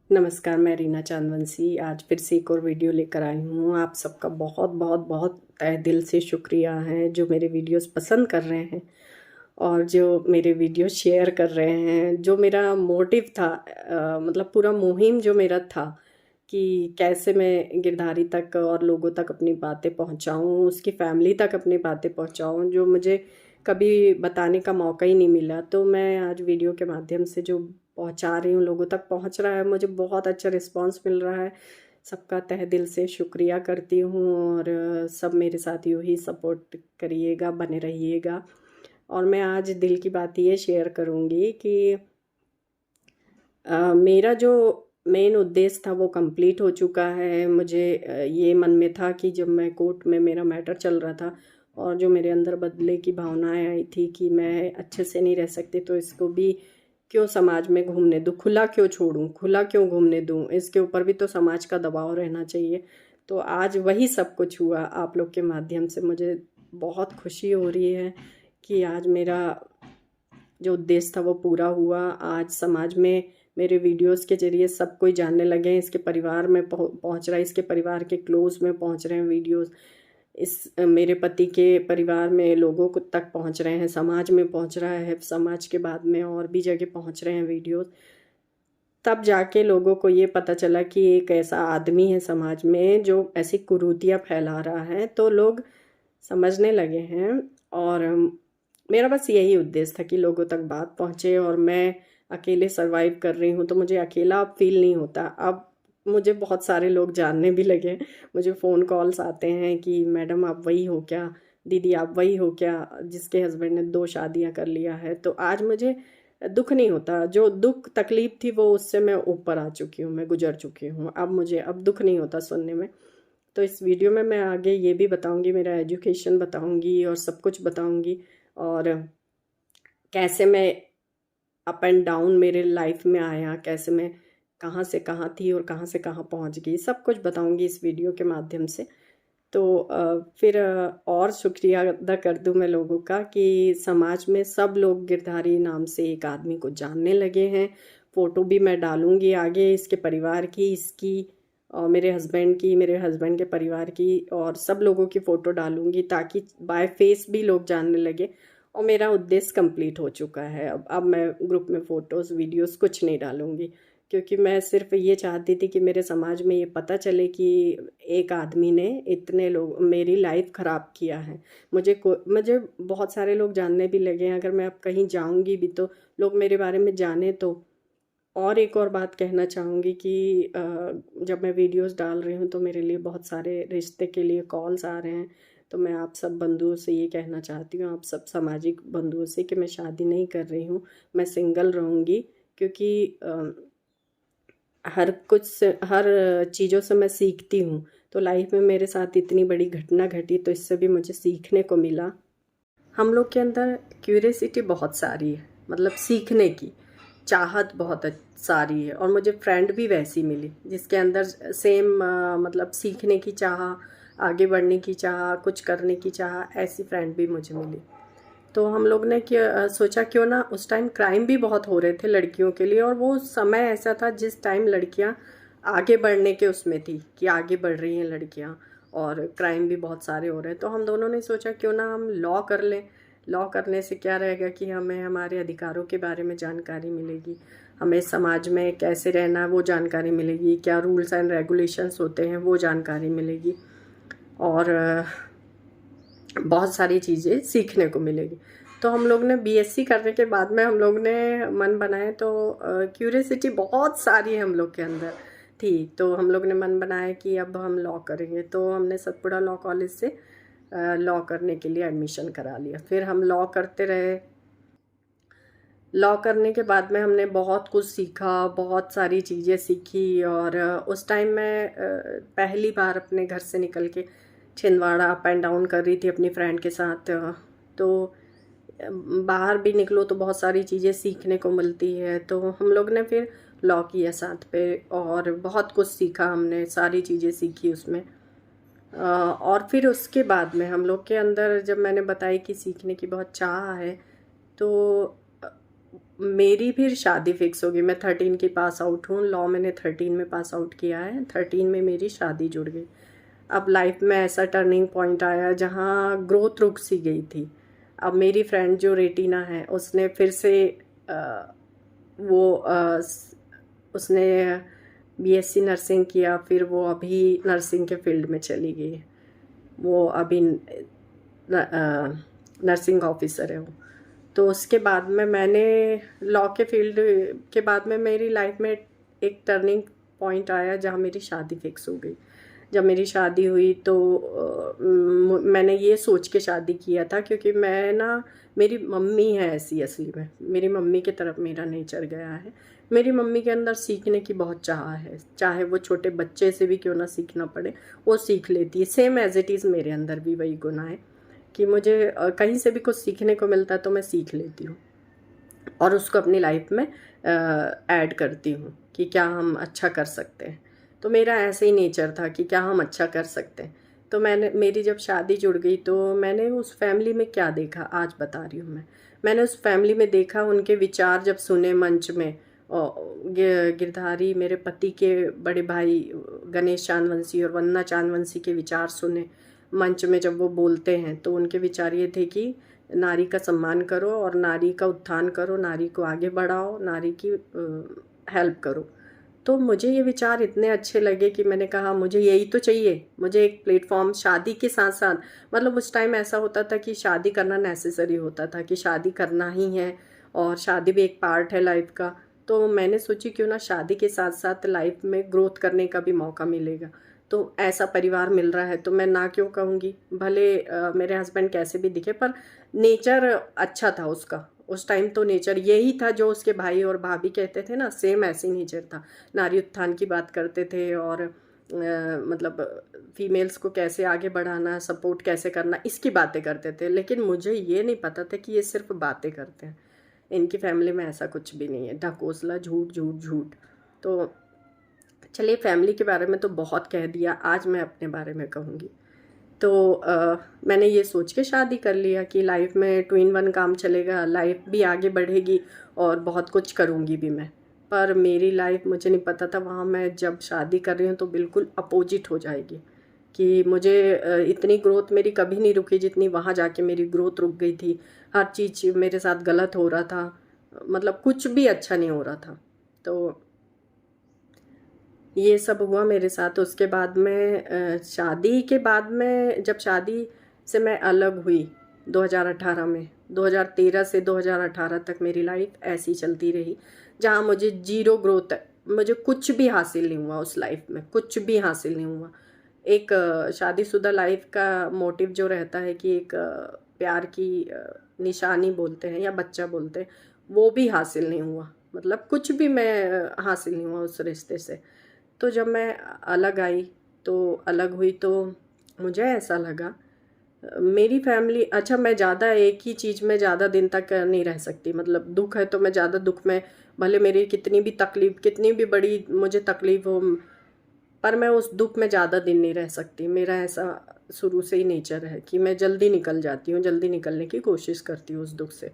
नमस्कार, मैं रीना चांदवंशी आज फिर से एक और वीडियो लेकर आई हूँ। आप सबका बहुत बहुत बहुत तहे दिल से शुक्रिया है जो मेरे वीडियोस पसंद कर रहे हैं और जो मेरे वीडियो शेयर कर रहे हैं। जो मेरा मोटिव था, मतलब पूरा मुहिम जो मेरा था कि कैसे मैं गिरधारी तक और लोगों तक अपनी बातें पहुँचाऊँ, उसकी फैमिली तक अपनी बातें पहुँचाऊँ, जो मुझे कभी बताने का मौका ही नहीं मिला। तो मैं आज वीडियो के माध्यम से जो पहुँचा रही हूँ, लोगों तक पहुँच रहा है, मुझे बहुत अच्छा रिस्पांस मिल रहा है। सबका तहे दिल से शुक्रिया करती हूँ और सब मेरे साथ यूँ ही सपोर्ट करिएगा, बने रहिएगा। और मैं आज दिल की बात ये शेयर करूँगी कि मेरा जो मेन उद्देश्य था वो कंप्लीट हो चुका है। मुझे ये मन में था कि जब मैं कोर्ट में मेरा मैटर चल रहा था और जो मेरे अंदर बदले की भावनाएं आई थी कि मैं अच्छे से नहीं रह सकती, तो इसको भी क्यों समाज में घूमने दूँ, खुला क्यों छोड़ूँ, खुला क्यों घूमने दूँ, इसके ऊपर भी तो समाज का दबाव रहना चाहिए। तो आज वही सब कुछ हुआ आप लोग के माध्यम से। मुझे बहुत खुशी हो रही है कि आज मेरा जो उद्देश्य था वो पूरा हुआ। आज समाज में मेरे वीडियोस के ज़रिए सब कोई जानने लगे हैं, इसके परिवार में पहुंच रहा है, इसके परिवार के क्लोज में पहुंच रहे हैं वीडियोस, इस मेरे पति के परिवार में लोगों को तक पहुंच रहे हैं, समाज में पहुंच रहा है, समाज के बाद में और भी जगह पहुंच रहे हैं वीडियोस। तब जाके लोगों को ये पता चला कि एक ऐसा आदमी है समाज में जो ऐसी कुरीतियाँ फैला रहा है, तो लोग समझने लगे हैं। और मेरा बस यही उद्देश्य था कि लोगों तक बात पहुँचे। और मैं अकेले सर्वाइव कर रही हूँ तो मुझे अकेला अब फील नहीं होता। अब मुझे बहुत सारे लोग जानने भी लगे हैं। मुझे फ़ोन कॉल्स आते हैं कि मैडम आप वही हो क्या, दीदी आप वही हो क्या जिसके हस्बैंड ने 2 शादियाँ कर लिया है। तो आज मुझे दुख नहीं होता, जो दुख तकलीफ थी वो उससे मैं ऊपर आ चुकी हूँ, मैं गुजर चुकी हूँ। अब मुझे अब दुख नहीं होता सुनने में। तो इस वीडियो में मैं आगे ये भी बताऊंगी, मेरा एजुकेशन बताऊंगी और सब कुछ बताऊंगी। और कैसे मैं अप एंड डाउन मेरे लाइफ में आया, कैसे मैं कहाँ से कहाँ थी और कहाँ से कहाँ पहुँच गई, सब कुछ बताऊंगी इस वीडियो के माध्यम से। तो फिर और शुक्रिया अदा कर दूं मैं लोगों का कि समाज में सब लोग गिरधारी नाम से एक आदमी को जानने लगे हैं। फ़ोटो भी मैं डालूंगी आगे, इसके परिवार की, इसकी और मेरे हस्बैंड की, मेरे हस्बैंड के परिवार की, और सब लोगों की फ़ोटो डालूंगी ताकि बाय फेस भी लोग जानने लगे। और मेरा उद्देश्य कंप्लीट हो चुका है। अब मैं ग्रुप में फ़ोटोज़ वीडियोस कुछ नहीं डालूंगी, क्योंकि मैं सिर्फ ये चाहती थी कि मेरे समाज में ये पता चले कि एक आदमी ने इतने लोग मेरी लाइफ ख़राब किया है। मुझे बहुत सारे लोग जानने भी लगे हैं। अगर मैं अब कहीं जाऊंगी भी तो लोग मेरे बारे में जाने तो। और एक और बात कहना चाहूँगी कि जब मैं वीडियोस डाल रही हूँ तो मेरे लिए बहुत सारे रिश्ते के लिए कॉल्स आ रहे हैं। तो मैं आप सब बंधुओं से ये कहना चाहती हूँ, आप सब सामाजिक बंधुओं से, कि मैं शादी नहीं कर रही हूँ, मैं सिंगल रहूँगी। क्योंकि हर कुछ से, हर चीज़ों से मैं सीखती हूँ। तो लाइफ में मेरे साथ इतनी बड़ी घटना घटी तो इससे भी मुझे सीखने को मिला। हम लोग के अंदर क्यूरियसिटी बहुत सारी है, मतलब सीखने की चाहत बहुत सारी है। और मुझे फ्रेंड भी वैसी मिली जिसके अंदर सेम, मतलब सीखने की चाह, आगे बढ़ने की चाह, कुछ करने की चाह, ऐसी फ्रेंड भी मुझे मिली। तो हम लोग ने सोचा क्यों ना, उस टाइम क्राइम भी बहुत हो रहे थे लड़कियों के लिए, और वो समय ऐसा था जिस टाइम लड़कियां आगे बढ़ने के उसमें थी कि आगे बढ़ रही हैं लड़कियां, और क्राइम भी बहुत सारे हो रहे हैं। तो हम दोनों ने सोचा क्यों ना हम लॉ कर लें। लॉ करने से क्या रहेगा कि हमें हमारे अधिकारों के बारे में जानकारी मिलेगी, हमें समाज में कैसे रहना है वो जानकारी मिलेगी, क्या रूल्स एंड रेगुलेशंस होते हैं वो जानकारी मिलेगी, और बहुत सारी चीज़ें सीखने को मिलेगी। तो हम लोग ने बीएससी करने के बाद में हम लोग ने मन बनाए, तो क्यूरियसिटी बहुत सारी हम लोग के अंदर थी। तो हम लोग ने मन बनाया कि अब हम लॉ करेंगे। तो हमने सतपुड़ा लॉ कॉलेज से लॉ करने के लिए एडमिशन करा लिया। फिर हम लॉ करते रहे। लॉ करने के बाद में हमने बहुत कुछ सीखा, बहुत सारी चीज़ें सीखी। और उस टाइम मैं पहली बार अपने घर से निकल के छिंदवाड़ा अप एंड डाउन कर रही थी अपनी फ्रेंड के साथ। तो बाहर भी निकलो तो बहुत सारी चीज़ें सीखने को मिलती है। तो हम लोग ने फिर लॉ किया साथ पे और बहुत कुछ सीखा, हमने सारी चीज़ें सीखी उसमें। और फिर उसके बाद में हम लोग के अंदर, जब मैंने बताई कि सीखने की बहुत चाह है, तो मेरी फिर शादी फिक्स होगी। मैं 13 की पास आउट हूँ, लॉ मैंने 13 में पास आउट किया है, 13 में मेरी शादी जुड़ गई। अब लाइफ में ऐसा टर्निंग पॉइंट आया जहाँ ग्रोथ रुक सी गई थी। अब मेरी फ्रेंड जो रेटिना है उसने फिर से अ, वो उसने बीएससी नर्सिंग किया, फिर वो अभी नर्सिंग के फील्ड में चली गई है। वो अभी नर्सिंग ऑफिसर है वो। तो उसके बाद में मैंने लॉ के फील्ड के बाद में मेरी लाइफ में एक टर्निंग पॉइंट आया जहाँ मेरी शादी फिक्स हो गई। जब मेरी शादी हुई तो मैंने ये सोच के शादी किया था, क्योंकि मैं ना, मेरी मम्मी है ऐसी, असली में मेरी मम्मी की तरफ मेरा नेचर गया है। मेरी मम्मी के अंदर सीखने की बहुत चाह है, चाहे वो छोटे बच्चे से भी क्यों ना सीखना पड़े, वो सीख लेती है। सेम एज इट इज़ मेरे अंदर भी वही गुण है कि मुझे कहीं से भी कुछ सीखने को मिलता है तो मैं सीख लेती हूँ और उसको अपनी लाइफ में ऐड करती हूँ कि क्या हम अच्छा कर सकते हैं। तो मेरा ऐसे ही नेचर था कि क्या हम अच्छा कर सकते हैं। तो मेरी जब शादी जुड़ गई तो मैंने उस फैमिली में क्या देखा, आज बता रही हूँ मैंने उस फैमिली में देखा, उनके विचार जब सुने मंच में, गिरधारी मेरे पति के बड़े भाई गणेश चांदवंशी और वंदना चांदवंशी के विचार सुने मंच में। जब वो बोलते हैं तो उनके विचार ये थे कि नारी का सम्मान करो और नारी का उत्थान करो, नारी को आगे बढ़ाओ, नारी की हेल्प करो। तो मुझे ये विचार इतने अच्छे लगे कि मैंने कहा मुझे यही तो चाहिए। मुझे एक प्लेटफॉर्म शादी के साथ साथ, मतलब उस टाइम ऐसा होता था कि शादी करना नेसेसरी होता था कि शादी करना ही है और शादी भी एक पार्ट है लाइफ का। तो मैंने सोची क्यों ना शादी के साथ साथ लाइफ में ग्रोथ करने का भी मौका मिलेगा। तो ऐसा परिवार मिल रहा है तो मैं ना क्यों कहूँगी। भले मेरे हस्बैंड कैसे भी दिखे, पर नेचर अच्छा था उसका। उस टाइम तो नेचर यही था जो उसके भाई और भाभी कहते थे ना, सेम ऐसे ही नेचर था। नारी उत्थान की बात करते थे और मतलब फीमेल्स को कैसे आगे बढ़ाना, सपोर्ट कैसे करना, इसकी बातें करते थे। लेकिन मुझे ये नहीं पता था कि ये सिर्फ बातें करते हैं। इनकी फैमिली में ऐसा कुछ भी नहीं है, ढकोसला, झूठ झूठ झूठ। तो चलिए, फैमिली के बारे में तो बहुत कह दिया, आज मैं अपने बारे में कहूँगी। तो मैंने ये सोच के शादी कर लिया कि लाइफ में टू इन वन काम चलेगा, लाइफ भी आगे बढ़ेगी और बहुत कुछ करूँगी भी मैं। पर मेरी लाइफ, मुझे नहीं पता था वहाँ मैं जब शादी कर रही हूँ तो बिल्कुल अपोजिट हो जाएगी। कि मुझे इतनी ग्रोथ मेरी कभी नहीं रुकी जितनी वहाँ जाके मेरी ग्रोथ रुक गई थी। हर चीज़ मेरे साथ गलत हो रहा था, मतलब कुछ भी अच्छा नहीं हो रहा था। तो ये सब हुआ मेरे साथ। उसके बाद में शादी के बाद में, जब शादी से मैं अलग हुई 2018 में, 2013 से 2018 तक मेरी लाइफ ऐसी चलती रही जहाँ मुझे जीरो ग्रोथ, मुझे कुछ भी हासिल नहीं हुआ उस लाइफ में, कुछ भी हासिल नहीं हुआ। एक शादीशुदा लाइफ का मोटिव जो रहता है कि एक प्यार की निशानी बोलते हैं या बच्चा बोलते हैं, वो भी हासिल नहीं हुआ। मतलब कुछ भी मैं हासिल नहीं हुआ उस रिश्ते से। तो जब मैं अलग आई, तो अलग हुई तो मुझे ऐसा लगा मेरी फैमिली, अच्छा मैं ज़्यादा एक ही चीज़ में ज़्यादा दिन तक नहीं रह सकती। मतलब दुख है तो मैं ज़्यादा दुख में, भले मेरी कितनी भी तकलीफ़, कितनी भी बड़ी मुझे तकलीफ़ हो, पर मैं उस दुख में ज़्यादा दिन नहीं रह सकती। मेरा ऐसा शुरू से ही नेचर है कि मैं जल्दी निकल जाती हूँ, जल्दी निकलने की कोशिश करती हूँ उस दुख से।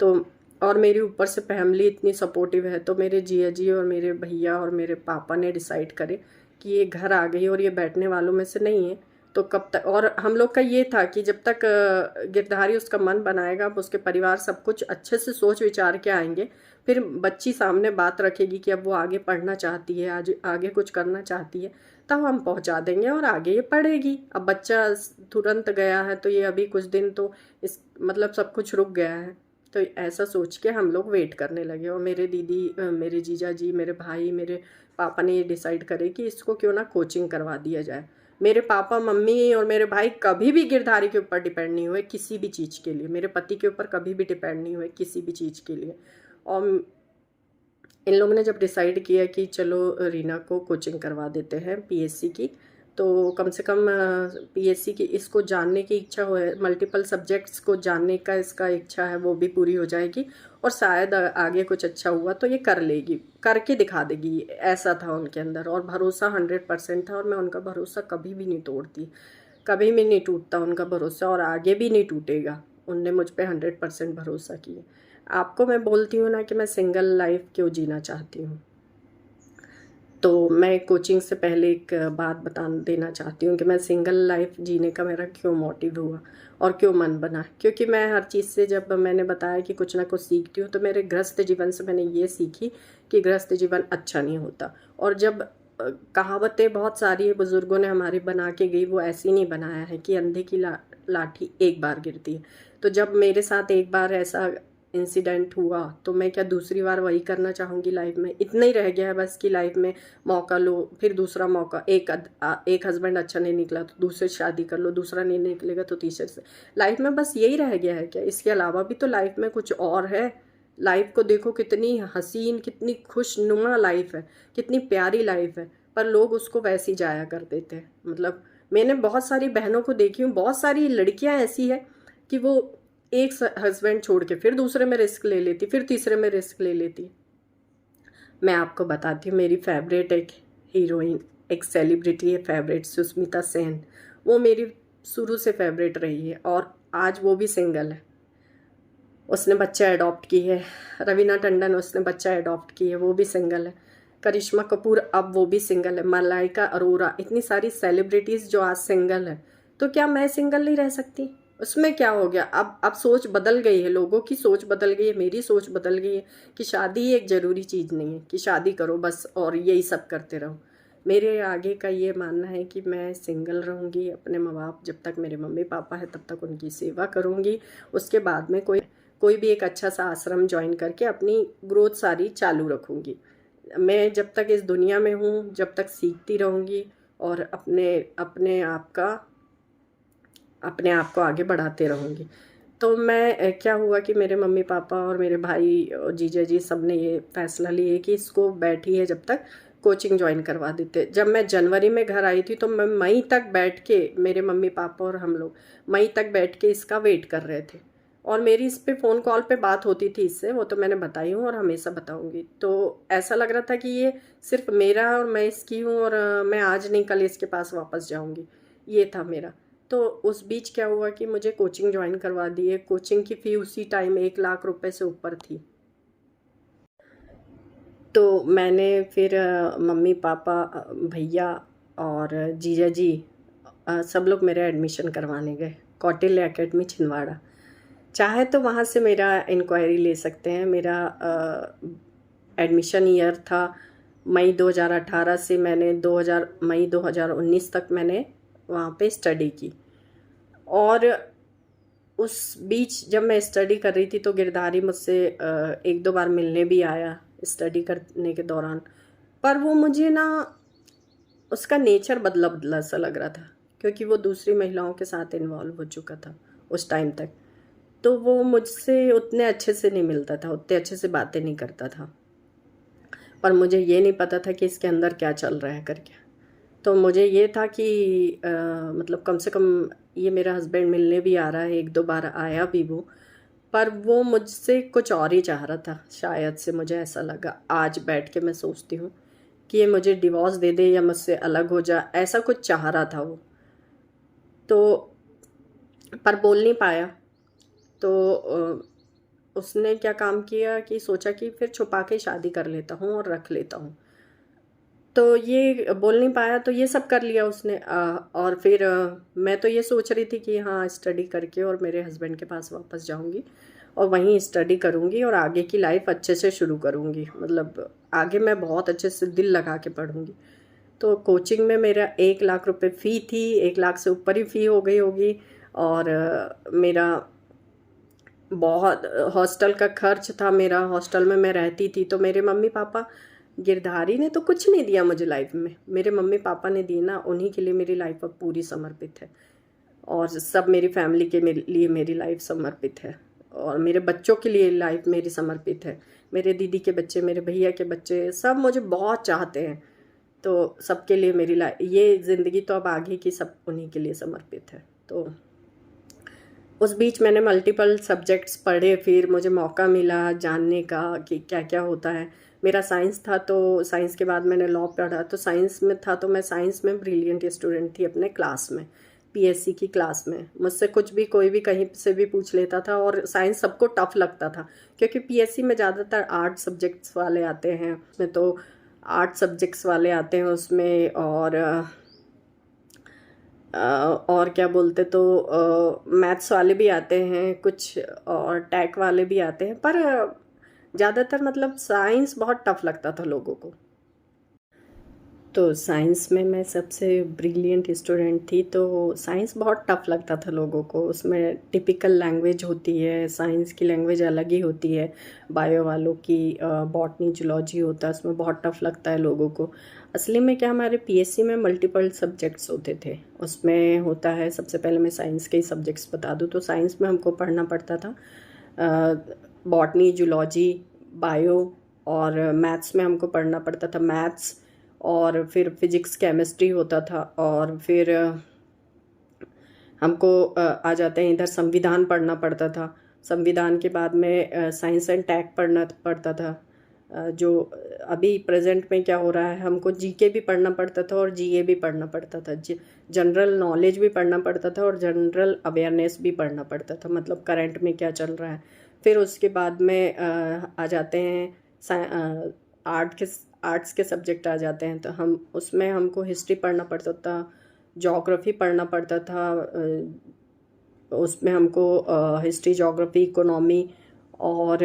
तो और मेरी ऊपर से फैमिली इतनी सपोर्टिव है, तो मेरे जिया जी और मेरे भैया और मेरे पापा ने डिसाइड करे कि ये घर आ गई और ये बैठने वालों में से नहीं है। तो कब तक, और हम लोग का ये था कि जब तक गिरधारी उसका मन बनाएगा, अब उसके परिवार सब कुछ अच्छे से सोच विचार के आएंगे, फिर बच्ची सामने बात रखेगी कि अब वो आगे पढ़ना चाहती है, आज आगे कुछ करना चाहती है, तब हम पहुंचा देंगे और आगे ये पढ़ेगी। अब बच्चा तुरंत गया है तो ये अभी कुछ दिन तो इस मतलब सब कुछ रुक गया है। तो ऐसा सोच के हम लोग वेट करने लगे और मेरे दीदी, मेरे जीजा जी, मेरे भाई, मेरे पापा ने ये डिसाइड करे कि इसको क्यों ना कोचिंग करवा दिया जाए। मेरे पापा, मम्मी और मेरे भाई कभी भी गिरधारी के ऊपर डिपेंड नहीं हुए किसी भी चीज़ के लिए, मेरे पति के ऊपर कभी भी डिपेंड नहीं हुए किसी भी चीज़ के लिए। और इन लोगों ने जब डिसाइड किया कि चलो रीना को कोचिंग करवा देते हैं पीएससी की, तो कम से कम पीएससी की इसको जानने की इच्छा हो, मल्टीपल सब्जेक्ट्स को जानने का इसका इच्छा है, वो भी पूरी हो जाएगी और शायद आगे कुछ अच्छा हुआ तो ये कर लेगी, करके दिखा देगी। ऐसा था उनके अंदर और भरोसा 100% था और मैं उनका भरोसा कभी भी नहीं तोड़ती, कभी भी नहीं टूटता उनका भरोसा और आगे भी नहीं टूटेगा। उनने मुझ पर 100% भरोसा किया। आपको मैं बोलती हूँ ना कि मैं सिंगल लाइफ क्यों जीना चाहती हूँ। तो मैं कोचिंग से पहले एक बात बता देना चाहती हूँ कि मैं सिंगल लाइफ जीने का मेरा क्यों मोटिव हुआ और क्यों मन बना। क्योंकि मैं हर चीज़ से, जब मैंने बताया कि कुछ ना कुछ सीखती हूँ, तो मेरे गृहस्थ जीवन से मैंने ये सीखी कि गृहस्थ जीवन अच्छा नहीं होता। और जब कहावतें बहुत सारी बुज़ुर्गों ने हमारी बना के गई, वो ऐसी नहीं बनाया है कि अंधे की लाठी एक बार गिरती है। तो जब मेरे साथ एक बार ऐसा इंसिडेंट हुआ, तो मैं क्या दूसरी बार वही करना चाहूँगी लाइफ में? इतना ही रह गया है बस कि लाइफ में मौका लो, फिर दूसरा मौका, एक हस्बैंड अच्छा नहीं निकला तो दूसरे शादी कर लो, दूसरा नहीं निकलेगा तो तीसरे से। लाइफ में बस यही रह गया है क्या? इसके अलावा भी तो लाइफ में कुछ और है। लाइफ को देखो, कितनी हसीन, कितनी खुशनुमा लाइफ है, कितनी प्यारी लाइफ है, पर लोग उसको वैसे ही जाया कर देते हैं। मतलब मैंने बहुत सारी बहनों को देखी हूँ, बहुत सारी लड़कियां ऐसी है कि वो एक हस्बैंड छोड़ के फिर दूसरे में रिस्क ले लेती, फिर तीसरे में रिस्क ले लेती। मैं आपको बताती हूँ, मेरी फेवरेट एक हीरोइन, एक सेलिब्रिटी है फेवरेट, सुष्मिता सेन। वो मेरी शुरू से फेवरेट रही है और आज वो भी सिंगल है। उसने बच्चा अडॉप्ट की है। रवीना टंडन, उसने बच्चा अडॉप्ट की है, वो भी सिंगल है। करिश्मा कपूर, अब वो भी सिंगल है। मलाइका अरोरा, इतनी सारी सेलिब्रिटीज़ जो आज सिंगल है। तो क्या मैं सिंगल नहीं रह सकती? उसमें क्या हो गया? अब सोच बदल गई है, लोगों की सोच बदल गई है, मेरी सोच बदल गई है कि शादी एक ज़रूरी चीज़ नहीं है कि शादी करो बस और यही सब करते रहो। मेरे आगे का ये मानना है कि मैं सिंगल रहूँगी। अपने माँ बाप, जब तक मेरे मम्मी पापा है तब तक उनकी सेवा करूँगी। उसके बाद में कोई भी एक अच्छा सा आश्रम ज्वाइन करके अपनी ग्रोथ सारी चालू रखूँगी। मैं जब तक इस दुनिया में हूँ, जब तक सीखती रहूँगी और अपने आप को आगे बढ़ाते रहूँगी। तो मैं क्या हुआ कि मेरे मम्मी पापा और मेरे भाई और जीजा जी सब ने ये फैसला लिए कि इसको बैठी है जब तक कोचिंग ज्वाइन करवा देते। जब मैं जनवरी में घर आई थी तो मैं मई तक बैठ के, मेरे मम्मी पापा और हम लोग मई तक बैठ के इसका वेट कर रहे थे। और मेरी इस पे फ़ोन कॉल पे बात होती थी इससे, वो तो मैंने बताई हूँ और हमेशा बताऊँगी। तो ऐसा लग रहा था कि ये सिर्फ मेरा और मैं इसकी हूँ और मैं आज नहीं कल इसके पास वापस जाऊँगी, ये था मेरा। तो उस बीच क्या हुआ कि मुझे कोचिंग ज्वाइन करवा दी है। कोचिंग की फ़ी उसी टाइम 1 लाख रुपए से ऊपर थी। तो मैंने फिर मम्मी पापा, भैया और जीजा जी, सब लोग मेरा एडमिशन करवाने गए कौटिल्य एकेडमी छिंदवाड़ा। चाहे तो वहाँ से मेरा इंक्वायरी ले सकते हैं। मेरा एडमिशन ईयर था मई 2018 से मैंने मई 2019 तक मैंने वहाँ पे स्टडी की। और उस बीच जब मैं स्टडी कर रही थी तो गिरधारी मुझसे 1-2 बार मिलने भी आया स्टडी करने के दौरान। पर वो मुझे ना, उसका नेचर बदला बदला सा लग रहा था, क्योंकि वो दूसरी महिलाओं के साथ इन्वॉल्व हो चुका था उस टाइम तक। तो वो मुझसे उतने अच्छे से नहीं मिलता था, उतने अच्छे से बातें नहीं करता था। पर मुझे ये नहीं पता था कि इसके अंदर क्या चल रहा है करके। तो मुझे ये था कि मतलब कम से कम ये मेरा हस्बैंड मिलने भी आ रहा है, 1-2 बार आया भी वो। पर वो मुझसे कुछ और ही चाह रहा था, शायद से मुझे ऐसा लगा। आज बैठ के मैं सोचती हूँ कि ये मुझे डिवोर्स दे दे या मुझसे अलग हो जा, ऐसा कुछ चाह रहा था वो। तो पर बोल नहीं पाया। तो उसने क्या काम किया कि सोचा कि फिर छुपा के शादी कर लेता हूँ और रख लेता हूँ। तो ये बोल नहीं पाया, तो ये सब कर लिया उसने। और फिर मैं तो ये सोच रही थी कि हाँ, स्टडी करके और मेरे हस्बैंड के पास वापस जाऊंगी और वहीं स्टडी करूंगी और आगे की लाइफ अच्छे से शुरू करूंगी। मतलब आगे मैं बहुत अच्छे से दिल लगा के पढ़ूंगी। तो कोचिंग में मेरा 1 लाख रुपए फ़ी थी, 1 लाख से ऊपर ही फ़ी हो गई होगी। और मेरा बहुत हॉस्टल का खर्च था, मेरा हॉस्टल में मैं रहती थी। तो मेरे मम्मी पापा, गिरधारी ने तो कुछ नहीं दिया मुझे लाइफ में, मेरे मम्मी पापा ने दी ना, उन्हीं के लिए मेरी लाइफ अब पूरी समर्पित है। और सब मेरी फैमिली के लिए मेरी लाइफ समर्पित है और मेरे बच्चों के लिए लाइफ मेरी समर्पित है। मेरे दीदी के बच्चे, मेरे भैया के बच्चे, सब मुझे बहुत चाहते हैं। तो सबके लिए मेरी लाइफ, ये ज़िंदगी तो अब आगे की सब उन्हीं के लिए समर्पित है। तो उस बीच मैंने मल्टीपल सब्जेक्ट्स पढ़े, फिर मुझे मौका मिला जानने का कि क्या क्या होता है। मेरा साइंस था, तो साइंस के बाद मैंने लॉ पढ़ा। तो साइंस में था तो मैं साइंस में ब्रिलियंट स्टूडेंट थी अपने क्लास में, पीएससी की क्लास में। मुझसे कुछ भी कोई भी कहीं से भी पूछ लेता था, और साइंस सबको टफ लगता था क्योंकि पीएससी में ज़्यादातर आर्ट सब्जेक्ट्स वाले आते हैं। उसमें तो आर्ट सब्जेक्ट्स वाले आते हैं उसमें, और क्या बोलते तो मैथ्स वाले भी आते हैं कुछ, और टेक वाले भी आते हैं, पर ज़्यादातर मतलब साइंस बहुत टफ लगता था लोगों को। तो साइंस में मैं सबसे ब्रिलियंट स्टूडेंट थी, तो साइंस बहुत टफ लगता था लोगों को। उसमें टिपिकल लैंग्वेज होती है, साइंस की लैंग्वेज अलग ही होती है। बायो वालों की बॉटनी जूलॉजी होता है, उसमें बहुत टफ लगता है लोगों को। असली में क्या, हमारे पीएससी में मल्टीपल सब्जेक्ट्स होते थे। उसमें होता है, सबसे पहले मैं साइंस के ही सब्जेक्ट्स बता दूँ तो साइंस में हमको पढ़ना पड़ता था बॉटनी जूलॉजी, बायो, और मैथ्स में हमको पढ़ना पड़ता था मैथ्स, और फिर फिजिक्स केमिस्ट्री होता था, और फिर हमको आ जाते हैं इधर संविधान पढ़ना पड़ता था। संविधान के बाद में साइंस एंड टेक पढ़ना पड़ता था। जो अभी प्रेजेंट में क्या हो रहा है, हमको जीके भी पढ़ना पड़ता था और जीए भी पढ़ना पड़ता था। जनरल नॉलेज भी पढ़ना पड़ता था और जनरल अवेयरनेस भी पढ़ना पड़ता था, मतलब करंट में क्या चल रहा है। फिर उसके बाद में आ जाते हैं आर्ट्स के सब्जेक्ट आ जाते हैं, तो हम उसमें हमको हिस्ट्री पढ़ना पड़ता था, जोग्राफ़ी पढ़ना पड़ता था। उसमें हमको हिस्ट्री, जोग्राफ़ी, इकोनॉमी और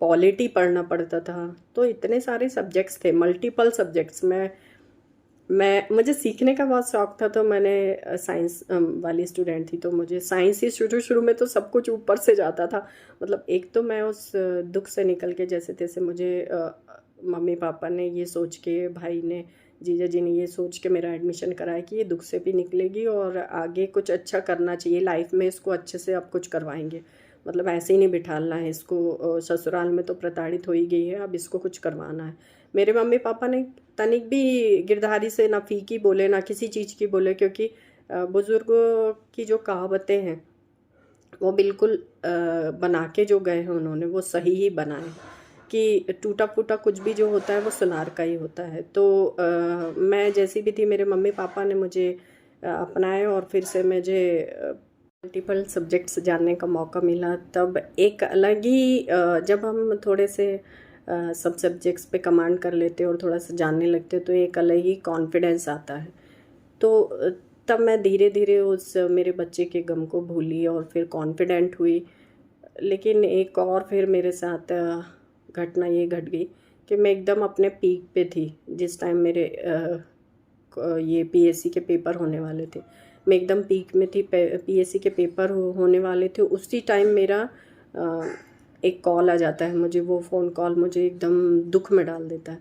पॉलिटी पढ़ना पड़ता था। तो इतने सारे सब्जेक्ट्स थे, मल्टीपल सब्जेक्ट्स। मुझे सीखने का बहुत शौक था, तो मैंने साइंस वाली स्टूडेंट थी, तो मुझे साइंस ही शुरू में तो सब कुछ ऊपर से जाता था। मतलब एक तो मैं उस दुख से निकल के जैसे तैसे, मुझे मम्मी पापा ने ये सोच के, भाई ने, जीजा जी ने ये सोच के मेरा एडमिशन कराया कि ये दुख से भी निकलेगी और आगे कुछ अच्छा करना चाहिए लाइफ में, इसको अच्छे से अब कुछ करवाएंगे। मतलब ऐसे ही नहीं बिठालना है इसको, ससुराल में तो प्रताड़ित हो ही गई है, अब इसको कुछ करवाना है। मेरे मम्मी पापा ने तनिक भी गिरधारी से ना फीकी बोले ना किसी चीज़ की बोले, क्योंकि बुज़ुर्गों की जो कहावतें हैं वो बिल्कुल बना के जो गए हैं उन्होंने, वो सही ही बनाए कि टूटा फूटा कुछ भी जो होता है वो सुनार का ही होता है। तो मैं जैसी भी थी, मेरे मम्मी पापा ने मुझे अपनाया और फिर से मुझे मल्टीपल सब्जेक्ट्स जानने का मौका मिला। तब एक अलग ही जब हम थोड़े से सब सब्जेक्ट्स पे कमांड कर लेते और थोड़ा सा जानने लगते तो एक अलग ही कॉन्फिडेंस आता है। तो तब मैं धीरे धीरे उस मेरे बच्चे के गम को भूली और फिर कॉन्फिडेंट हुई। लेकिन एक और फिर मेरे साथ घटना ये घट गई कि मैं एकदम अपने पीक पे थी जिस टाइम मेरे ये पीएससी के पेपर होने वाले थे। मैं एकदम पीक में थी, पीएससी के पेपर होने वाले थे। उसी टाइम मेरा एक कॉल आ जाता है मुझे। वो फ़ोन कॉल मुझे एकदम दुख में डाल देता है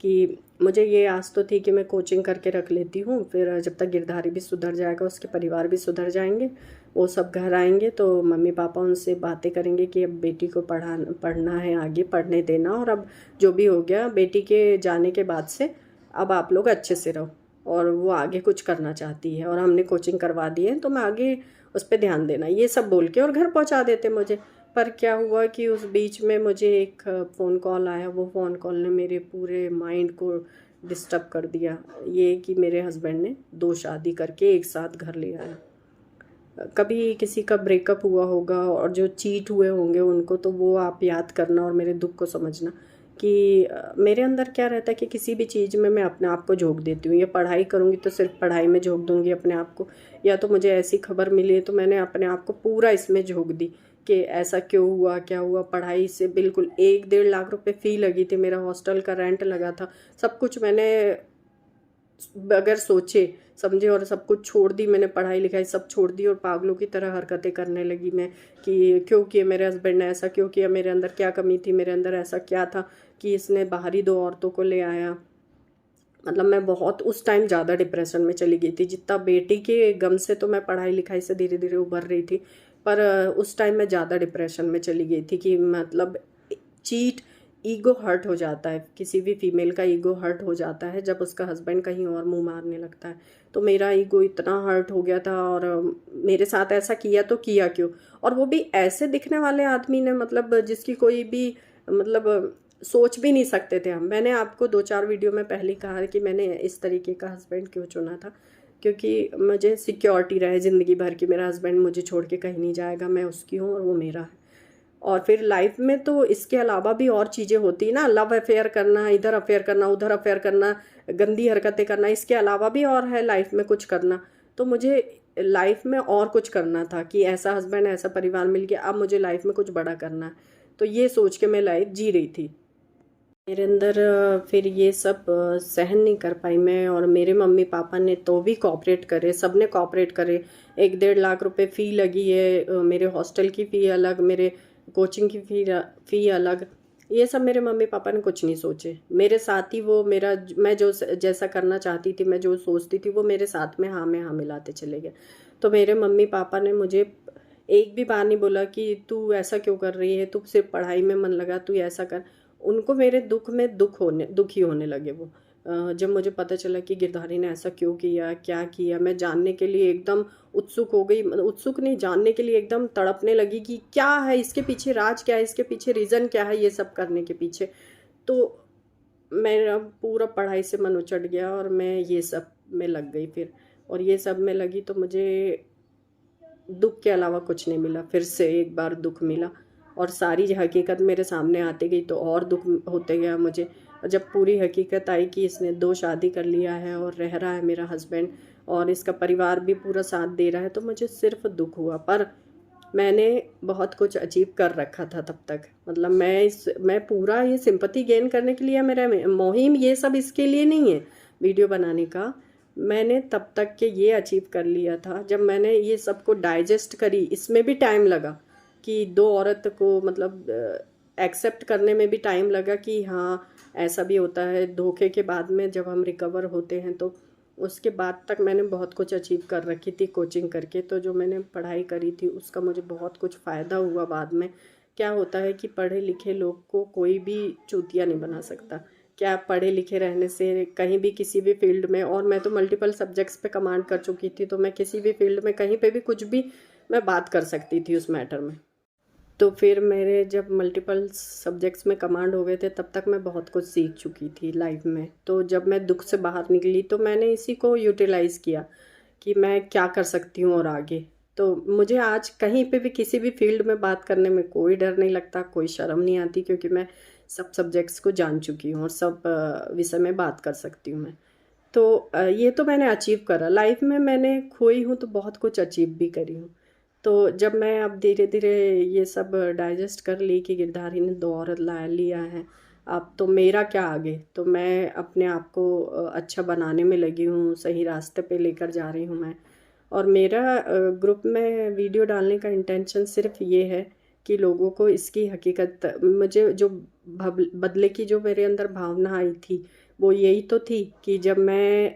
कि मुझे ये आस तो थी कि मैं कोचिंग करके रख लेती हूँ, फिर जब तक गिरधारी भी सुधर जाएगा, उसके परिवार भी सुधर जाएंगे, वो सब घर आएंगे तो मम्मी पापा उनसे बातें करेंगे कि अब बेटी को पढ़ना है, आगे पढ़ने देना, और अब जो भी हो गया बेटी के जाने के बाद से अब आप लोग अच्छे से रहो, और वो आगे कुछ करना चाहती है और हमने कोचिंग करवा दी है तो मैं आगे उस पर ध्यान देना, ये सब बोल के और घर पहुँचा देते मुझे। पर क्या हुआ कि उस बीच में मुझे एक फ़ोन कॉल आया। वो फ़ोन कॉल ने मेरे पूरे माइंड को डिस्टर्ब कर दिया। ये कि मेरे हस्बैंड ने 2 शादी करके एक साथ घर ले आया। कभी किसी का ब्रेकअप हुआ होगा और जो चीट हुए होंगे उनको तो वो आप याद करना और मेरे दुख को समझना कि मेरे अंदर क्या रहता है कि किसी भी चीज़ में मैं अपने आप को झोंक देती हूँ। या पढ़ाई करूँगी तो सिर्फ पढ़ाई में झोंक दूँगी अपने आप को, या तो मुझे ऐसी खबर मिली है तो मैंने अपने आप को पूरा इसमें झोंक दी कि ऐसा क्यों हुआ, क्या हुआ। पढ़ाई से बिल्कुल 1-1.5 लाख रुपए फ़ी लगी थी, मेरा हॉस्टल का रेंट लगा था, सब कुछ मैंने बगैर सोचे समझे और सब कुछ छोड़ दी मैंने, पढ़ाई लिखाई सब छोड़ दी और पागलों की तरह हरकतें करने लगी मैं कि क्यों किया मेरे हस्बैंड ने, ऐसा क्यों किया, मेरे अंदर क्या कमी थी, मेरे अंदर ऐसा क्या था कि इसने बाहरी 2 औरतों को ले आया। मतलब मैं बहुत उस टाइम ज़्यादा डिप्रेशन में चली गई थी। जितना बेटी के गम से तो मैं पढ़ाई लिखाई से धीरे धीरे उभर रही थी, पर उस टाइम मैं ज़्यादा डिप्रेशन में चली गई थी कि मतलब चीट ईगो हर्ट हो जाता है, किसी भी फीमेल का ईगो हर्ट हो जाता है जब उसका हस्बैंड कहीं और मुंह मारने लगता है। तो मेरा ईगो इतना हर्ट हो गया था और मेरे साथ ऐसा किया तो किया क्यों, और वो भी ऐसे दिखने वाले आदमी ने, मतलब जिसकी कोई भी मतलब सोच भी नहीं सकते थे हम। मैंने आपको 2-4 वीडियो में पहले कहा कि मैंने इस तरीके का हस्बैंड क्यों चुना था। क्योंकि मुझे सिक्योरिटी रहे ज़िंदगी भर की, मेरा हस्बैंड मुझे छोड़ के कहीं नहीं जाएगा, मैं उसकी हूँ और वो मेरा है। और फिर लाइफ में तो इसके अलावा भी और चीज़ें होती है ना, लव अफेयर करना, इधर अफेयर करना, उधर अफेयर करना, गंदी हरकतें करना, इसके अलावा भी और है लाइफ में कुछ करना। तो मुझे लाइफ में और कुछ करना था कि ऐसा हस्बैंड, ऐसा परिवार मिल गया, अब मुझे लाइफ में कुछ बड़ा करना है। तो ये सोच के मैं लाइफ जी रही थी। मेरे अंदर फिर ये सब सहन नहीं कर पाई मैं, और मेरे मम्मी पापा ने तो भी कॉपरेट करे, सब ने कॉपरेट करे। 1-1.5 लाख रुपए फ़ी लगी है, मेरे हॉस्टल की फ़ी अलग, मेरे कोचिंग की फ़ी अलग। ये सब मेरे मम्मी पापा ने कुछ नहीं सोचे, मेरे साथ ही वो मेरा मैं जो जैसा करना चाहती थी, मैं जो सोचती थी, वो मेरे साथ में हाँ मिलाते चले गए। तो मेरे मम्मी पापा ने मुझे एक भी बार नहीं बोला कि तू ऐसा क्यों कर रही है, तू सिर्फ पढ़ाई में मन लगा, तू ऐसा कर। उनको मेरे दुख में दुखी होने लगे वो। जब मुझे पता चला कि गिरधारी ने ऐसा क्यों किया, क्या किया, मैं जानने के लिए एकदम उत्सुक हो गई। मतलब उत्सुक नहीं, जानने के लिए एकदम तड़पने लगी कि क्या है इसके पीछे, राज क्या है इसके पीछे, रीज़न क्या है ये सब करने के पीछे। तो मेरा पूरा पढ़ाई से मन उचट गया और मैं ये सब में लग गई फिर। और ये सब में लगी तो मुझे दुख के अलावा कुछ नहीं मिला, फिर से एक बार दुख मिला, और सारी हकीकत मेरे सामने आती गई तो और दुख होते गया मुझे। और जब पूरी हकीकत आई कि इसने 2 शादी कर लिया है और रह रहा है मेरा हस्बैंड, और इसका परिवार भी पूरा साथ दे रहा है, तो मुझे सिर्फ दुख हुआ। पर मैंने बहुत कुछ अचीव कर रखा था तब तक। मतलब मैं पूरा ये सिंपैथी गेन करने के लिए, मेरा मुहिम ये सब इसके लिए नहीं है वीडियो बनाने का। मैंने तब तक के ये अचीव कर लिया था, जब मैंने ये सब को डाइजेस्ट करी। इसमें भी टाइम लगा कि 2 औरत को मतलब एक्सेप्ट करने में भी टाइम लगा कि हाँ ऐसा भी होता है। धोखे के बाद में जब हम रिकवर होते हैं, तो उसके बाद तक मैंने बहुत कुछ अचीव कर रखी थी कोचिंग करके। तो जो मैंने पढ़ाई करी थी उसका मुझे बहुत कुछ फ़ायदा हुआ बाद में। क्या होता है कि पढ़े लिखे लोग को कोई भी चूतिया नहीं बना सकता। क्या पढ़े लिखे रहने से कहीं भी किसी भी फील्ड में, और मैं तो मल्टीपल सब्जेक्ट्स पे कमांड कर चुकी थी, तो मैं किसी भी फील्ड में कहीं पे भी कुछ भी मैं बात कर सकती थी उस मैटर में। तो फिर मेरे जब मल्टीपल सब्जेक्ट्स में कमांड हो गए थे, तब तक मैं बहुत कुछ सीख चुकी थी लाइफ में। तो जब मैं दुख से बाहर निकली तो मैंने इसी को यूटिलाइज़ किया कि मैं क्या कर सकती हूँ और आगे। तो मुझे आज कहीं पे भी किसी भी फील्ड में बात करने में कोई डर नहीं लगता, कोई शर्म नहीं आती, क्योंकि मैं सब सब्जेक्ट्स को जान चुकी हूँ और सब विषय में बात कर सकती हूँ मैं। तो ये तो मैंने अचीव करा लाइफ में। मैंने खोई हूँ तो बहुत कुछ अचीव भी करी हूँ। तो जब मैं अब धीरे धीरे ये सब डाइजेस्ट कर ली कि गिरधारी ने 2 औरत ला लिया है, अब तो मेरा क्या आगे। तो मैं अपने आप को अच्छा बनाने में लगी हूँ, सही रास्ते पे लेकर जा रही हूँ मैं। और मेरा ग्रुप में वीडियो डालने का इंटेंशन सिर्फ ये है कि लोगों को इसकी हकीकत, मुझे जो बदले की जो मेरे अंदर भावना आई थी, वो यही तो थी कि जब मैं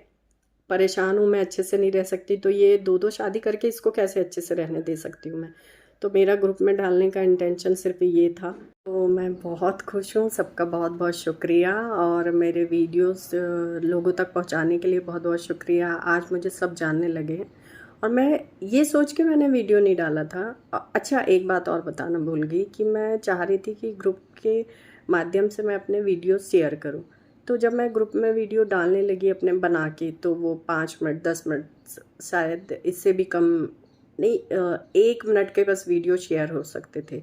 परेशान हूँ, मैं अच्छे से नहीं रह सकती, तो ये 2-2 शादी करके इसको कैसे अच्छे से रहने दे सकती हूँ मैं। तो मेरा ग्रुप में डालने का इंटेंशन सिर्फ ये था। तो मैं बहुत खुश हूँ, सबका बहुत बहुत शुक्रिया, और मेरे वीडियोस लोगों तक पहुँचाने के लिए बहुत बहुत शुक्रिया। आज मुझे सब जानने लगे हैं, और मैं ये सोच के मैंने वीडियो नहीं डाला था। अच्छा, एक बात और बताना भूल गई कि मैं चाह रही थी कि ग्रुप के माध्यम से मैं अपने वीडियो शेयर करूँ। तो जब मैं ग्रुप में वीडियो डालने लगी अपने बना के, तो वो 5 मिनट 10 मिनट, शायद इससे भी कम नहीं, 1 मिनट के बस वीडियो शेयर हो सकते थे,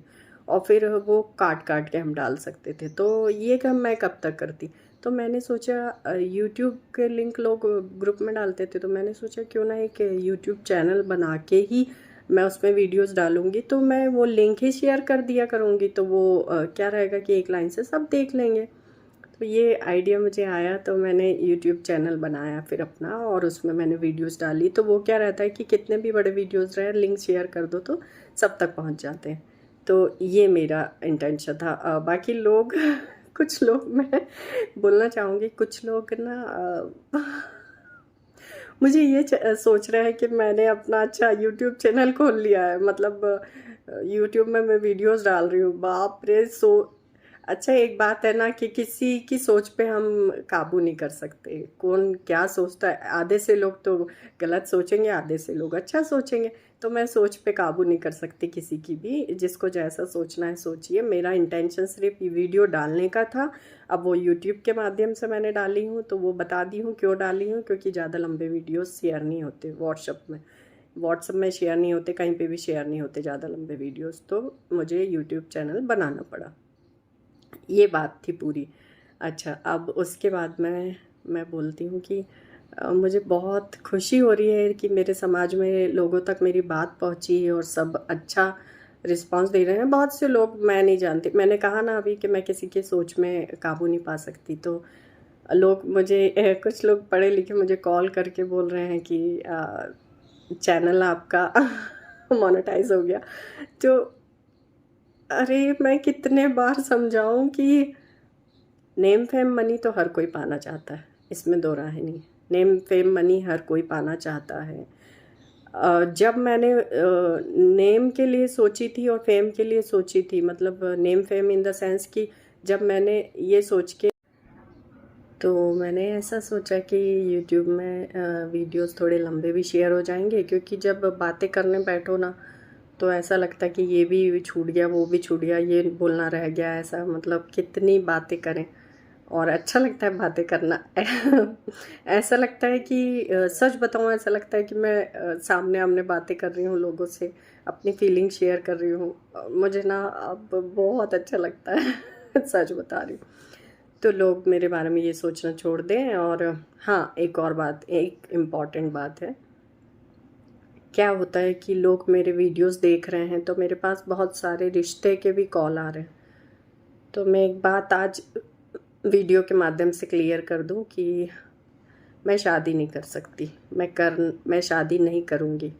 और फिर वो काट काट के हम डाल सकते थे। तो ये काम मैं कब तक करती। तो मैंने सोचा यूट्यूब के लिंक लोग ग्रुप में डालते थे, तो मैंने सोचा क्यों ना एक यूट्यूब चैनल बना के ही मैं उसमें वीडियोस डालूँगी। तो मैं वो लिंक ही शेयर कर दिया करूँगी, तो वो क्या रहेगा कि एक लाइन से सब देख लेंगे। तो ये आइडिया मुझे आया, तो मैंने यूट्यूब चैनल बनाया फिर अपना, और उसमें मैंने वीडियोस डाली। तो वो क्या रहता है कि कितने भी बड़े वीडियोस रहे, लिंक शेयर कर दो तो सब तक पहुंच जाते हैं। तो ये मेरा इंटेंशन था। बाकी लोग कुछ लोग, मैं बोलना चाहूँगी, कुछ लोग ना मुझे ये सोच रहे हैं कि मैंने अपना अच्छा यूट्यूब चैनल खोल लिया है, मतलब यूट्यूब में मैं वीडियोस डाल रही हूँ। बाप रे! अच्छा, एक बात है ना कि किसी की सोच पे हम काबू नहीं कर सकते। कौन क्या सोचता है, आधे से लोग तो गलत सोचेंगे, आधे से लोग अच्छा सोचेंगे। तो मैं सोच पे काबू नहीं कर सकती किसी की भी, जिसको जैसा सोचना है सोचिए। मेरा इंटेंशन सिर्फ वीडियो डालने का था। अब वो यूट्यूब के माध्यम से मैंने डाली हूँ, तो वो बता दी हूँ क्यों डाली हूँ, क्योंकि ज़्यादा लंबे वीडियोस शेयर नहीं होते व्हाट्सएप में शेयर नहीं होते, कहीं पे भी शेयर नहीं होते ज़्यादा लंबे वीडियोस, तो मुझे यूट्यूब चैनल बनाना पड़ा। ये बात थी पूरी। अच्छा, अब उसके बाद मैं बोलती हूँ कि मुझे बहुत खुशी हो रही है कि मेरे समाज में लोगों तक मेरी बात पहुँची और सब अच्छा रिस्पांस दे रहे हैं। बहुत से लोग मैं नहीं जानती, मैंने कहा ना अभी कि मैं किसी के सोच में काबू नहीं पा सकती, तो लोग मुझे कुछ लोग पढ़े लिखे मुझे कॉल करके बोल रहे हैं कि चैनल आपका मोनेटाइज हो गया। तो अरे मैं कितने बार समझाऊं कि नेम फेम मनी तो हर कोई पाना चाहता है, इसमें दो राय नहीं। नेम फेम मनी हर कोई पाना चाहता है। जब मैंने नेम के लिए सोची थी और फेम के लिए सोची थी, मतलब name fame in the sense कि जब मैंने ये सोच के, तो मैंने ऐसा सोचा कि यूट्यूब में वीडियोस थोड़े लंबे भी शेयर हो जाएंगे, क्योंकि जब बातें करने बैठो ना तो ऐसा लगता है कि ये भी छूट गया, वो भी छूट गया, ये बोलना रह गया, ऐसा मतलब कितनी बातें करें। और अच्छा लगता है बातें करना ऐसा लगता है कि सच बताऊं, ऐसा लगता है कि मैं सामने आमने बातें कर रही हूँ लोगों से, अपनी फीलिंग शेयर कर रही हूँ। मुझे ना अब बहुत अच्छा लगता है सच बता रही हूँ। तो लोग मेरे बारे में ये सोचना छोड़ दें। और हाँ, एक और बात, एक इम्पॉर्टेंट बात है। क्या होता है कि लोग मेरे वीडियोस देख रहे हैं तो मेरे पास बहुत सारे रिश्ते के भी कॉल आ रहे हैं। तो मैं एक बात आज वीडियो के माध्यम से क्लियर कर दूं कि मैं शादी नहीं कर सकती, मैं शादी नहीं करूंगी।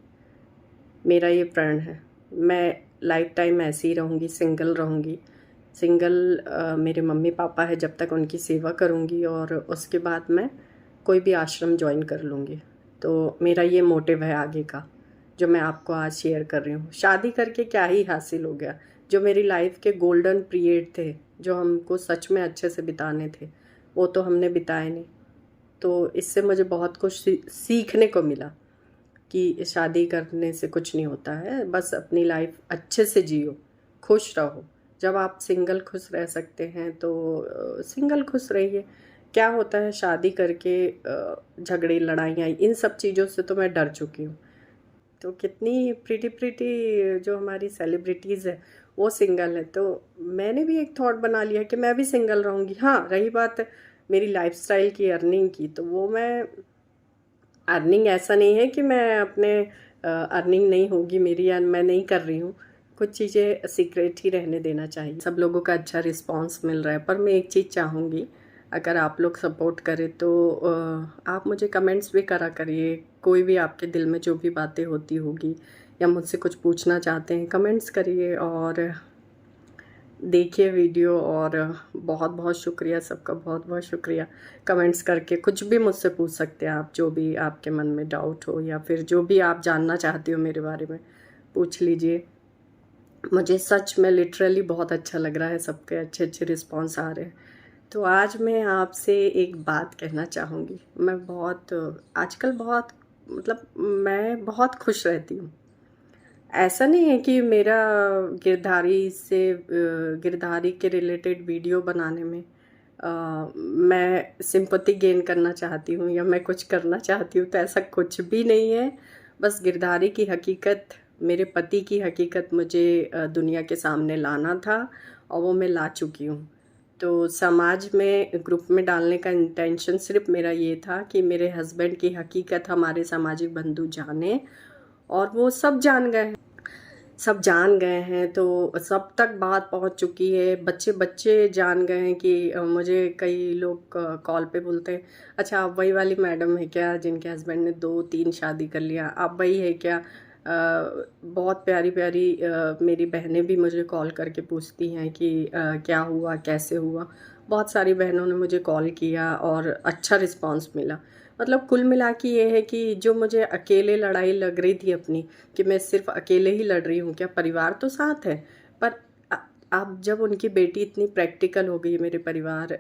मेरा ये प्रण है। मैं लाइफ टाइम ऐसे ही रहूंगी, सिंगल रहूंगी। सिंगल मेरे मम्मी पापा है जब तक उनकी सेवा करूंगी, और उसके बाद मैं कोई भी आश्रम ज्वाइन कर लूँगी। तो मेरा ये मोटिव है आगे का, जो मैं आपको आज शेयर कर रही हूँ। शादी करके क्या ही हासिल हो गया? जो मेरी लाइफ के गोल्डन पीरियड थे, जो हमको सच में अच्छे से बिताने थे, वो तो हमने बिताए नहीं। तो इससे मुझे बहुत कुछ सीखने को मिला कि शादी करने से कुछ नहीं होता है, बस अपनी लाइफ अच्छे से जियो, खुश रहो। जब आप सिंगल खुश रह सकते हैं तो सिंगल खुश रहिए। क्या होता है शादी करके, झगड़े लड़ाइयाँ, इन सब चीज़ों से तो मैं डर चुकी हूँ। तो कितनी प्रीटी प्रीटी जो हमारी सेलिब्रिटीज़ है वो सिंगल है, तो मैंने भी एक थॉट बना लिया कि मैं भी सिंगल रहूँगी। हाँ, रही बात मेरी लाइफस्टाइल की, अर्निंग की, तो वो मैं अर्निंग ऐसा नहीं है कि मैं अपने अर्निंग नहीं होगी मेरी या मैं नहीं कर रही हूँ। कुछ चीज़ें सीक्रेट ही रहने देना चाहिए। सब लोगों का अच्छा रिस्पांस मिल रहा है, पर मैं एक चीज़ चाहूँगी, अगर आप लोग सपोर्ट करें तो आप मुझे कमेंट्स भी करा करिए। कोई भी आपके दिल में जो भी बातें होती होगी या मुझसे कुछ पूछना चाहते हैं, कमेंट्स करिए और देखिए वीडियो। और बहुत बहुत शुक्रिया, सबका बहुत बहुत शुक्रिया। कमेंट्स करके कुछ भी मुझसे पूछ सकते हैं आप, जो भी आपके मन में डाउट हो या फिर जो भी आप जानना चाहते हो मेरे बारे में, पूछ लीजिए। मुझे सच में लिटरली बहुत अच्छा लग रहा है, सबके अच्छे अच्छे रिस्पॉन्स आ रहे हैं। तो आज मैं आपसे एक बात कहना चाहूँगी। मैं बहुत आजकल बहुत, मतलब मैं बहुत खुश रहती हूँ। ऐसा नहीं है कि मेरा गिरधारी के रिलेटेड वीडियो बनाने में मैं सिंपैथी गेन करना चाहती हूँ या मैं कुछ करना चाहती हूँ, तो ऐसा कुछ भी नहीं है। बस गिरधारी की हकीकत, मेरे पति की हकीकत मुझे दुनिया के सामने लाना था और वो मैं ला चुकी हूँ। तो समाज में ग्रुप में डालने का इंटेंशन सिर्फ मेरा ये था कि मेरे हस्बैंड की हकीकत हमारे सामाजिक बंधु जाने, और वो सब जान गए हैं। तो सब तक बात पहुंच चुकी है, बच्चे बच्चे जान गए हैं कि मुझे कई लोग कॉल पे बोलते हैं, अच्छा आप वही वाली मैडम है क्या जिनके हस्बैंड ने 2-3 शादी कर लिया, आप वही है क्या? बहुत प्यारी प्यारी मेरी बहनें भी मुझे कॉल करके पूछती हैं कि क्या हुआ, कैसे हुआ। बहुत सारी बहनों ने मुझे कॉल किया और अच्छा रिस्पांस मिला। मतलब कुल मिला के ये है कि जो मुझे अकेले लड़ाई लग रही थी अपनी, कि मैं सिर्फ अकेले ही लड़ रही हूँ क्या, परिवार तो साथ है, पर अब जब उनकी बेटी इतनी प्रैक्टिकल हो गई है, मेरे परिवार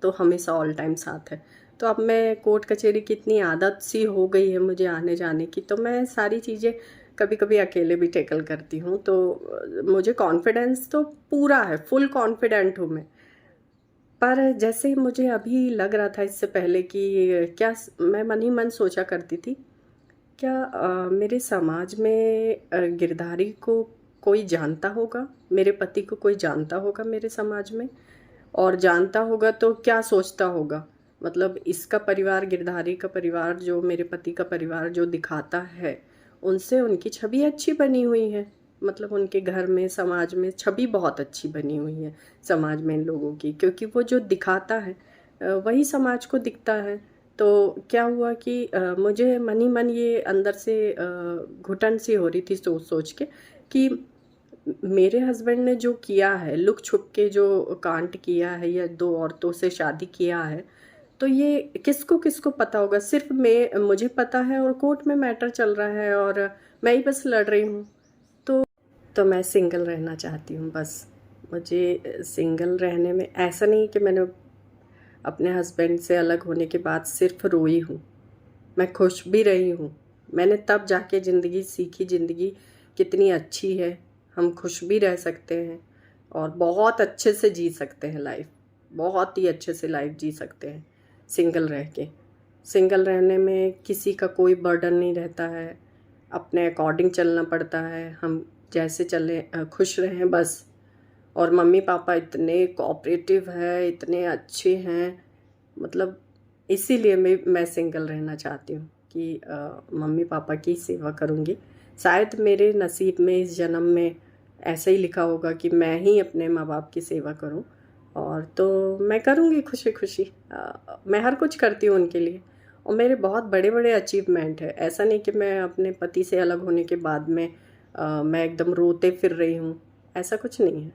तो हमेशा ऑल टाइम साथ है। तो अब मैं कोर्ट कचहरी की इतनी आदत सी हो गई है मुझे आने जाने की, तो मैं सारी चीज़ें कभी कभी अकेले भी टैकल करती हूँ। तो मुझे कॉन्फिडेंस तो पूरा है, फुल कॉन्फिडेंट हूँ मैं। पर जैसे मुझे अभी लग रहा था इससे पहले कि मैं मन ही मन सोचा करती थी, क्या मेरे समाज में गिरधारी को कोई जानता होगा, मेरे पति को कोई जानता होगा मेरे समाज में? और जानता होगा तो क्या सोचता होगा? मतलब इसका परिवार, गिरधारी का परिवार, जो मेरे पति का परिवार जो दिखाता है, उनसे उनकी छवि अच्छी बनी हुई है। मतलब उनके घर में, समाज में छवि बहुत अच्छी बनी हुई है समाज में इन लोगों की, क्योंकि वो जो दिखाता है वही समाज को दिखता है। तो क्या हुआ कि मुझे मन ही मन ये अंदर से घुटन सी हो रही थी सोच सोच के कि मेरे हस्बैंड ने जो किया है, लुक छुप के जो कांड किया है या दो औरतों से शादी किया है, तो ये किसको किसको पता होगा? सिर्फ मुझे पता है और कोर्ट में मैटर चल रहा है और मैं ही बस लड़ रही हूँ। तो मैं सिंगल रहना चाहती हूँ बस। मुझे सिंगल रहने में ऐसा नहीं कि मैंने अपने हस्बैंड से अलग होने के बाद सिर्फ रोई हूँ, मैं खुश भी रही हूँ। मैंने तब जाके ज़िंदगी सीखी, ज़िंदगी कितनी अच्छी है, हम खुश भी रह सकते हैं और बहुत अच्छे से जी सकते हैं लाइफ, बहुत ही अच्छे से लाइफ जी सकते हैं सिंगल रह के। सिंगल रहने में किसी का कोई बर्डन नहीं रहता है, अपने अकॉर्डिंग चलना पड़ता है, हम जैसे चलें खुश रहें बस। और मम्मी पापा इतने कोऑपरेटिव है, इतने अच्छे हैं, मतलब इसीलिए मैं सिंगल रहना चाहती हूँ कि मम्मी पापा की सेवा करूँगी। शायद मेरे नसीब में इस जन्म में ऐसा ही लिखा होगा कि मैं ही अपने माँ बाप की सेवा करूँ, और तो मैं करूँगी खुशी खुशी। मैं हर कुछ करती हूँ उनके लिए, और मेरे बहुत बड़े बड़े अचीवमेंट है। ऐसा नहीं कि मैं अपने पति से अलग होने के बाद में मैं एकदम रोते फिर रही हूँ, ऐसा कुछ नहीं है।